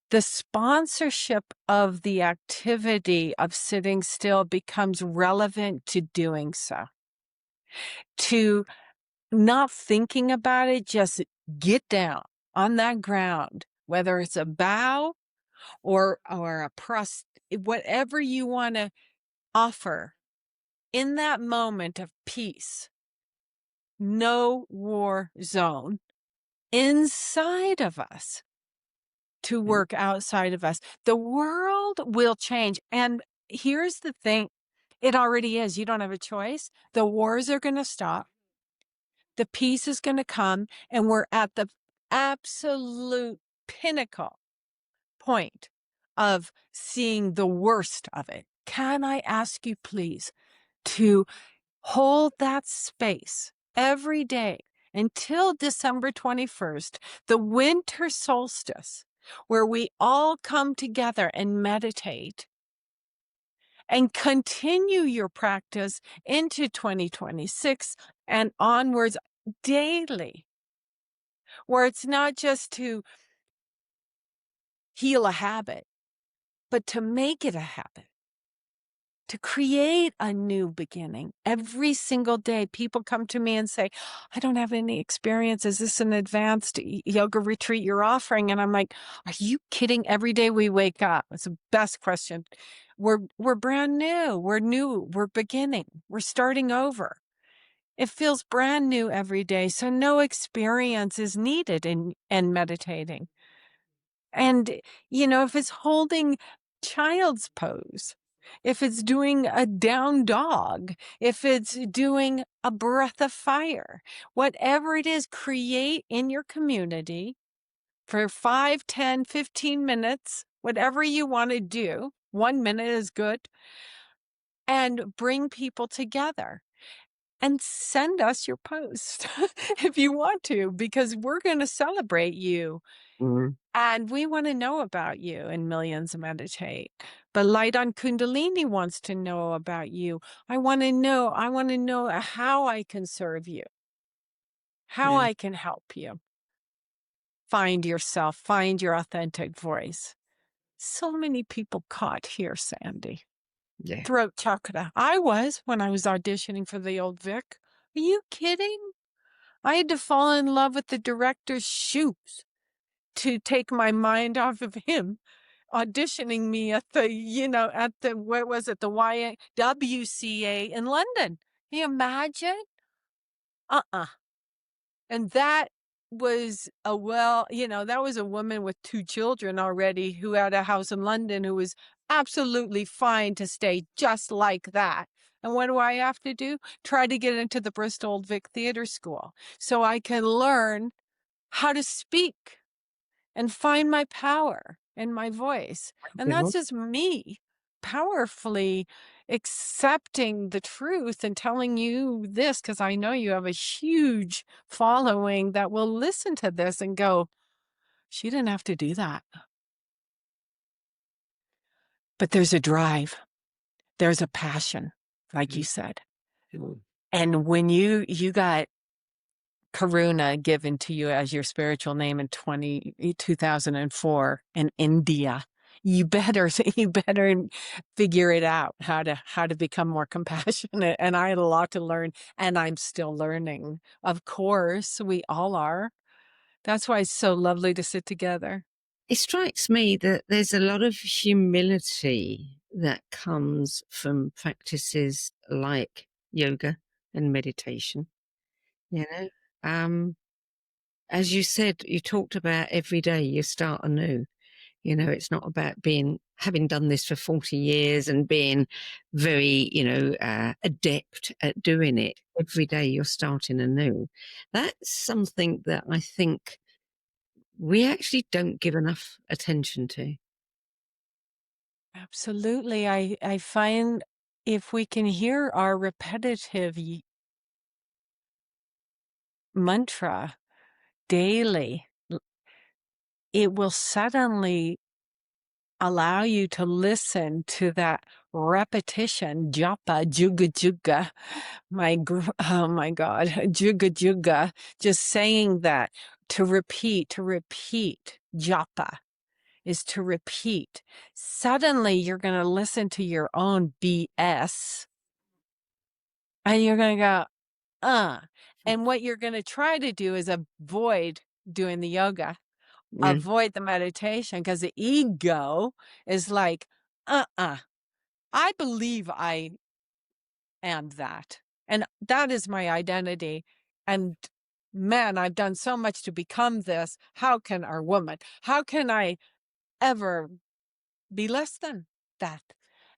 the sponsorship of the activity of sitting still becomes relevant to doing so. To not thinking about it, just get down on that ground, whether it's a bow or a whatever you want to offer in that moment of peace, no war zone inside of us. to work outside of us. The world will change. And here's the thing. It already is. You don't have a choice. The wars are going to stop. The peace is going to come. And we're at the absolute pinnacle point of seeing the worst of it. Can I ask you, please, to hold that space every day until December 21st, the winter solstice, where we all come together and meditate, and continue your practice into 2026 and onwards daily, where it's not just to heal a habit, but to make it a habit, to create a new beginning. Every single day, people come to me and say, I don't have any experience. Is this an advanced yoga retreat you're offering? And I'm like, are you kidding? Every day we wake up. It's the best question. We're brand new. We're new. We're beginning. We're starting over. It feels brand new every day. So no experience is needed in meditating. And, if it's holding child's pose, if it's doing a down dog, if it's doing a breath of fire, whatever it is, create in your community for 5, 10, 15 minutes, whatever you want to do. 1 minute is good. And bring people together. And send us your post if you want to, because we're going to celebrate you. And we want to know about you in Millions Meditate. But Light on Kundalini wants to know about you. I want to know how I can serve you, how I can help you find yourself, find your authentic voice. So many people caught here, Sandie. Yeah. Throat chakra. I was when I was auditioning for the old Vic. Are you kidding? I had to fall in love with the director's shoes to take my mind off of him auditioning me at the, what was it, the YWCA in London. Can you imagine? And that was that was a woman with 2 children already who had a house in London who was absolutely fine to stay just like that. And what do I have to do? Try to get into the Bristol Old Vic Theatre School so I can learn how to speak and find my power and my voice. And that's just me powerfully accepting the truth and telling you this, because I know you have a huge following that will listen to this and go, she didn't have to do that. But there's a drive. There's a passion, like you said. And when you got Karuna given to you as your spiritual name in 2004 in India, you better figure it out how to become more compassionate. And I had a lot to learn, and I'm still learning. Of course, we all are. That's why it's so lovely to sit together. It strikes me that there's a lot of humility that comes from practices like yoga and meditation. As you said, you talked about every day you start anew. It's not about having done this for 40 years and being very, adept at doing it. Every day you're starting anew. That's something that I think we actually don't give enough attention to. Absolutely. I find if we can hear our repetitive mantra daily, it will suddenly allow you to listen to that repetition, japa, juga juga. Oh my God, juga juga. Just saying that, to repeat, japa is to repeat. Suddenly you're going to listen to your own BS and you're going to go, And what you're going to try to do is avoid doing the yoga. Avoid the meditation, because the ego is like, I believe I am that. And that is my identity. And man, I've done so much to become this. How can I ever be less than that.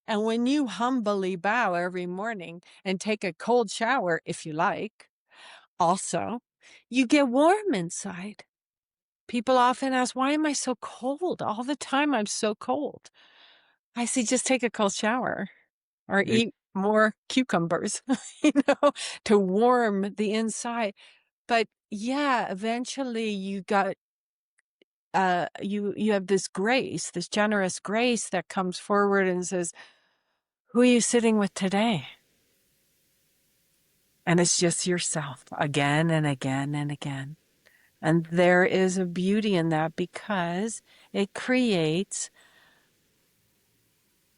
And when you humbly bow every morning and take a cold shower, if you like, also, you get warm inside. People often ask, why am I so cold? All the time I'm so cold. I say, just take a cold shower or eat more cucumbers, to warm the inside. But yeah, eventually you got you have this grace, this generous grace that comes forward and says, who are you sitting with today? And it's just yourself again and again and again. And there is a beauty in that because it creates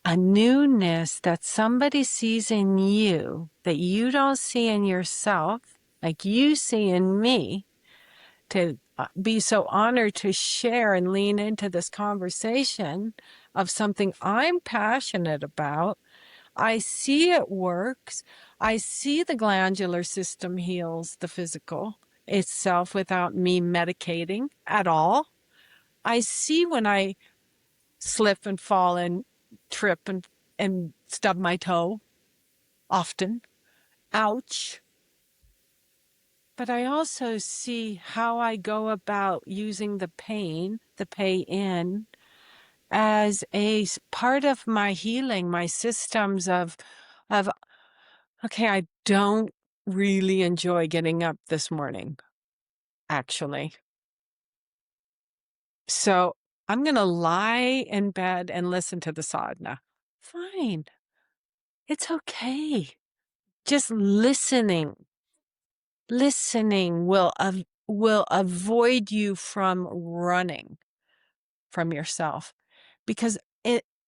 a newness that somebody sees in you that you don't see in yourself, like you see in me, to be so honored to share and lean into this conversation of something I'm passionate about. I see it works. I see the glandular system heals the physical itself without me medicating at all. I see when I slip and fall and trip and stub my toe often. Ouch. But I also see how I go about using the pain, the pay-in, as a part of my healing, my systems of, okay, I don't really enjoy getting up this morning, actually. So I'm going to lie in bed and listen to the sadhana. Fine. It's okay. Just listening will avoid you from running from yourself, because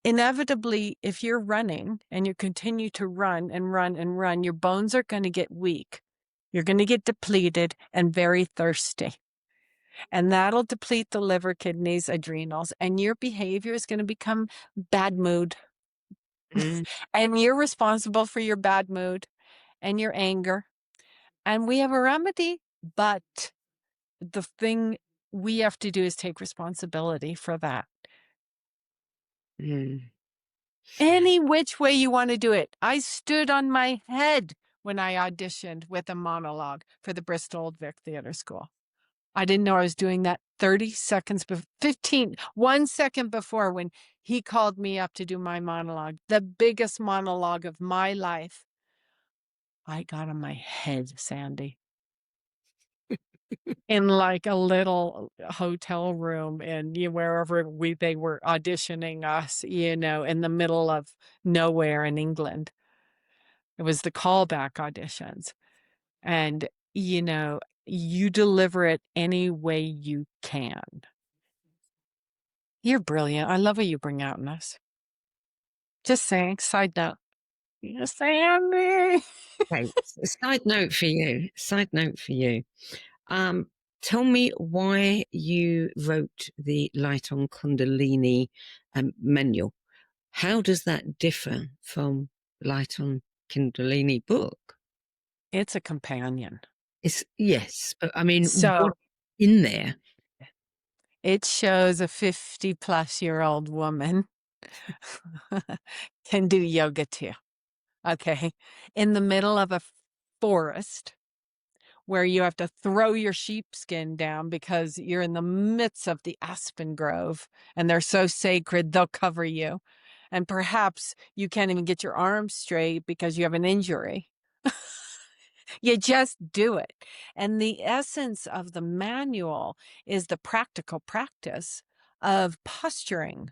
inevitably, if you're running and you continue to run and run and run, your bones are going to get weak. You're going to get depleted and very thirsty. And that'll deplete the liver, kidneys, adrenals, and your behavior is going to become bad mood. And you're responsible for your bad mood and your anger. And we have a remedy, but the thing we have to do is take responsibility for that. Any which way you want to do it. I stood on my head when I auditioned with a monologue for the Bristol Old Vic Theatre School. I didn't know I was doing that 30 seconds, 1 second before, when he called me up to do my monologue, the biggest monologue of my life. I got on my head, Sandie, in like a little hotel room and wherever they were auditioning us, in the middle of nowhere in England. It was the callback auditions. And, you deliver it any way you can. You're brilliant. I love what you bring out in us. Just saying, side note. Yes, Sandie. Okay, side note for you. Tell me why you wrote the Light on Kundalini manual. How does that differ from Light on Kundalini book? It's a companion. Yes, but I mean, So what in there? it shows a 50-plus-year-old woman can do yoga too. Okay. In the middle of a forest where you have to throw your sheepskin down because you're in the midst of the aspen grove and they're so sacred, they'll cover you. And perhaps you can't even get your arms straight because you have an injury. You just do it. And the essence of the manual is the practical practice of posturing.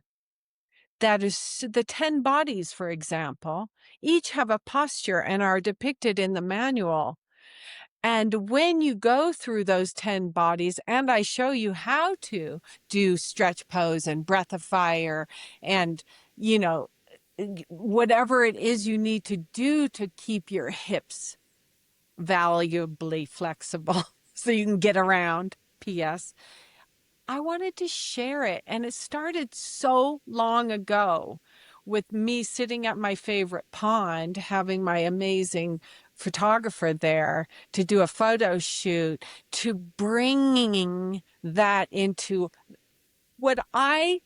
That is the 10 bodies, for example, each have a posture and are depicted in the manual. And when you go through those 10 bodies, and I show you how to do stretch pose and breath of fire and, whatever it is you need to do to keep your hips valuably flexible so you can get around. P.S. I wanted to share it. And it started so long ago with me sitting at my favorite pond, having my amazing photographer there to do a photo shoot, to bringing that into what I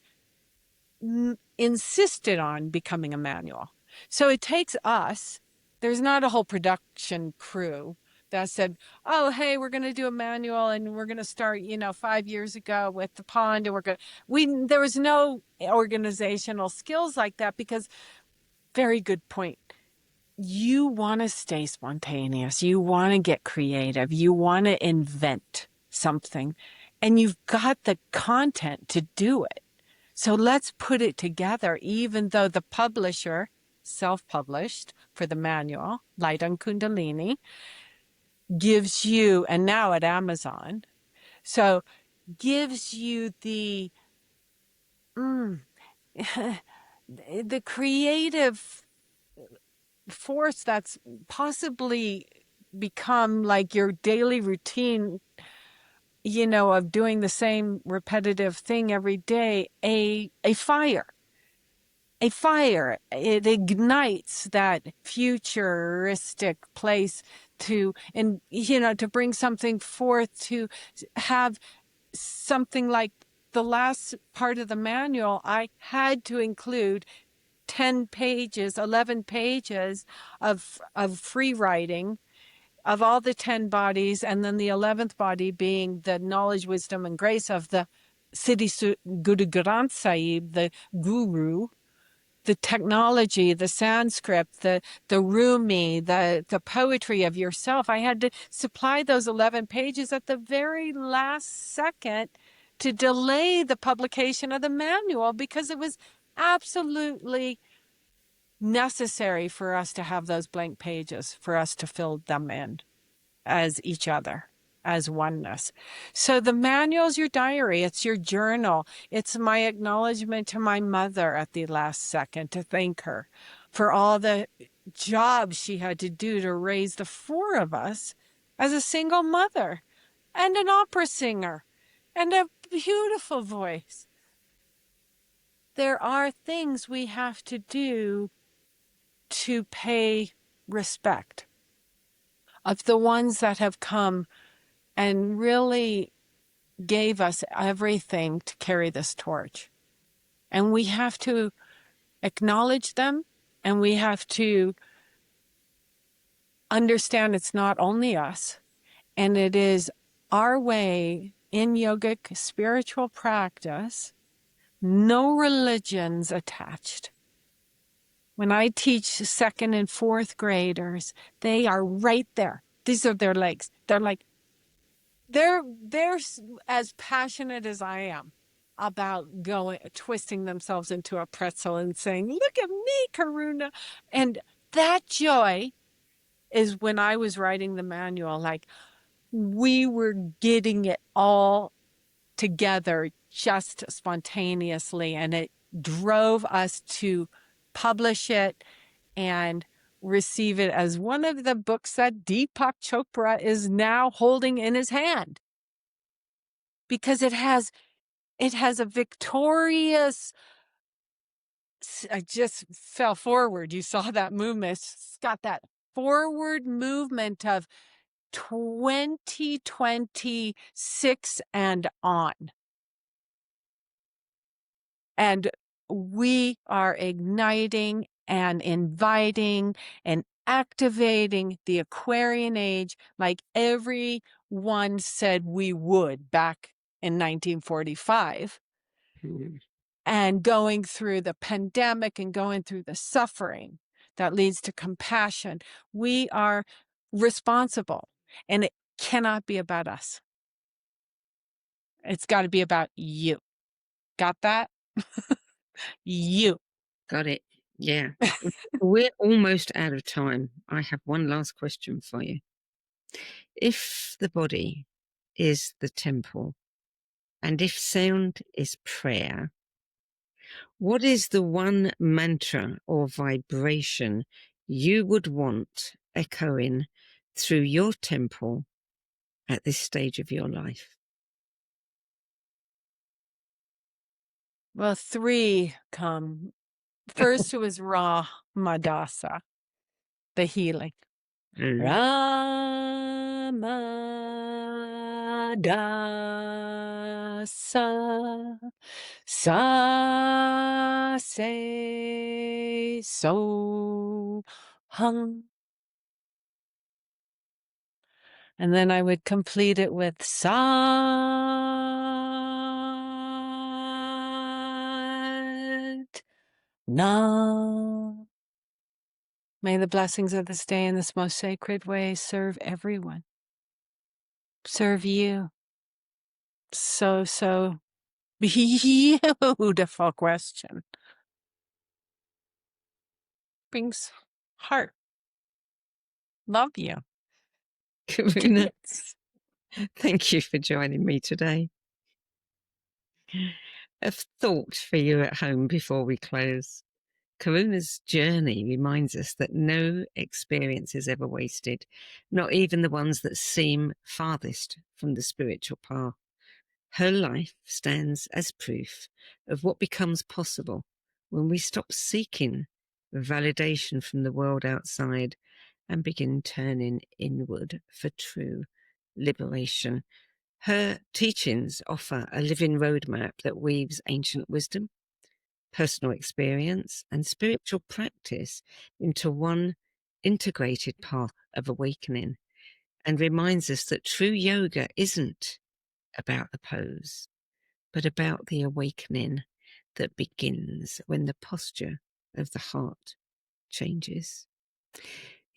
insisted on becoming a manual. So it takes us, there's not a whole production crew that said, oh, hey, we're going to do a manual and we're going to start, 5 years ago with the pond. And there was no organizational skills like that because, very good point. You want to stay spontaneous. You want to get creative. You want to invent something, and you've got the content to do it. So let's put it together, even though the publisher, self-published for the manual, Light on Kundalini, gives you, and now at Amazon, so gives you the the creative force that's possibly become like your daily routine, of doing the same repetitive thing every day, a fire. A fire. It ignites that futuristic place to bring something forth, to have something like the last part of the manual. I had to include 10 pages, 11 pages of free writing of all the 10 bodies, and then the 11th body being the knowledge, wisdom, and grace of the Siddhi Guru Granth Sahib, the guru, the technology, the Sanskrit, the Rumi, the poetry of yourself. I had to supply those 11 pages at the very last second to delay the publication of the manual because it was absolutely necessary for us to have those blank pages, for us to fill them in as each other, as oneness. So the manual is your diary. It's your journal. It's my acknowledgement to my mother at the last second, to thank her for all the jobs she had to do to raise the 4 of us as a single mother and an opera singer and a beautiful voice. There are things we have to do to pay respect of the ones that have come and really gave us everything to carry this torch. And we have to acknowledge them, and we have to understand it's not only us, and it is our way in yogic spiritual practice, no religions attached. When I teach 2nd and 4th graders, they are right there. These are their legs. They're like, they're as passionate as I am about twisting themselves into a pretzel and saying, look at me, Karuna. And that joy is when I was writing the manual, like we were getting it all together just spontaneously. And it drove us to publish it and receive it as one of the books that Deepak Chopra is now holding in his hand, because it has a victorious, I just fell forward. You saw that movement. It's got that forward movement of 2026 and on. And we are igniting and inviting and activating the Aquarian age like everyone said we would back in 1945. And going through the pandemic and going through the suffering that leads to compassion. We are responsible, and it cannot be about us. It's got to be about you. Got that? You. Got it. Yeah. We're almost out of time. I have one last question for you. If the body is the temple, and if sound is prayer, what is the one mantra or vibration you would want echoing through your temple at this stage of your life? Well, 3 come. First, it was Madasa, the healing. Rama da sa sa say so hum. And then I would complete it with Sat Nam. May the blessings of this day in this most sacred way serve everyone. Serve you. So beautiful question. Brings heart. Love you. Karuna, thank you for joining me today. A thought for you at home before we close. Karuna's journey reminds us that no experience is ever wasted, not even the ones that seem farthest from the spiritual path. Her life stands as proof of what becomes possible when we stop seeking validation from the world outside and begin turning inward for true liberation. Her teachings offer a living roadmap that weaves ancient wisdom, personal experience, and spiritual practice into one integrated path of awakening, and reminds us that true yoga isn't about the pose, but about the awakening that begins when the posture of the heart changes.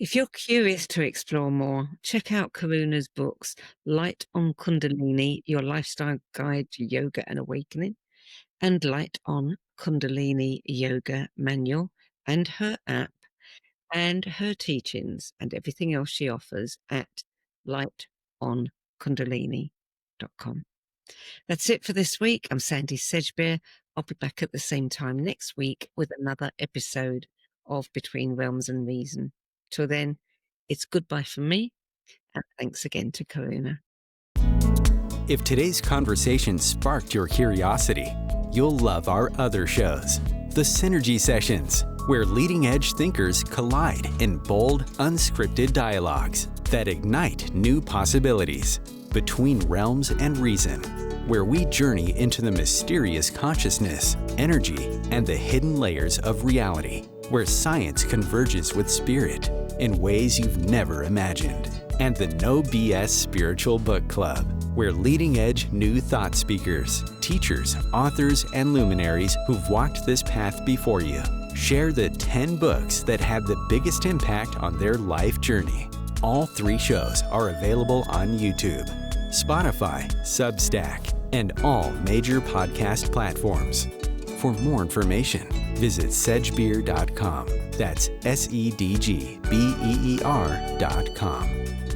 If you're curious to explore more, check out Karuna's books, Light on Kundalini, Your Lifestyle Guide to Yoga and Awakening, and Light on Kundalini Yoga Manual, and her app, and her teachings, and everything else she offers at lightonkundalini.com. That's it for this week. I'm Sandie Sedgbeer. I'll be back at the same time next week with another episode of Between Realms and Reason. Till then, it's goodbye from me, and thanks again to Karuna. If today's conversation sparked your curiosity, you'll love our other shows. The Synergy Sessions, where leading-edge thinkers collide in bold, unscripted dialogues that ignite new possibilities. Between Realms and Reason, where we journey into the mysterious consciousness, energy, and the hidden layers of reality, where science converges with spirit in ways you've never imagined. And the No BS Spiritual Book Club, where leading-edge new thought speakers, teachers, authors, and luminaries who've walked this path before you share the 10 books that had the biggest impact on their life journey. All 3 shows are available on YouTube, Spotify, Substack, and all major podcast platforms. For more information, visit sedgbeer.com. That's SEDGBEER.com.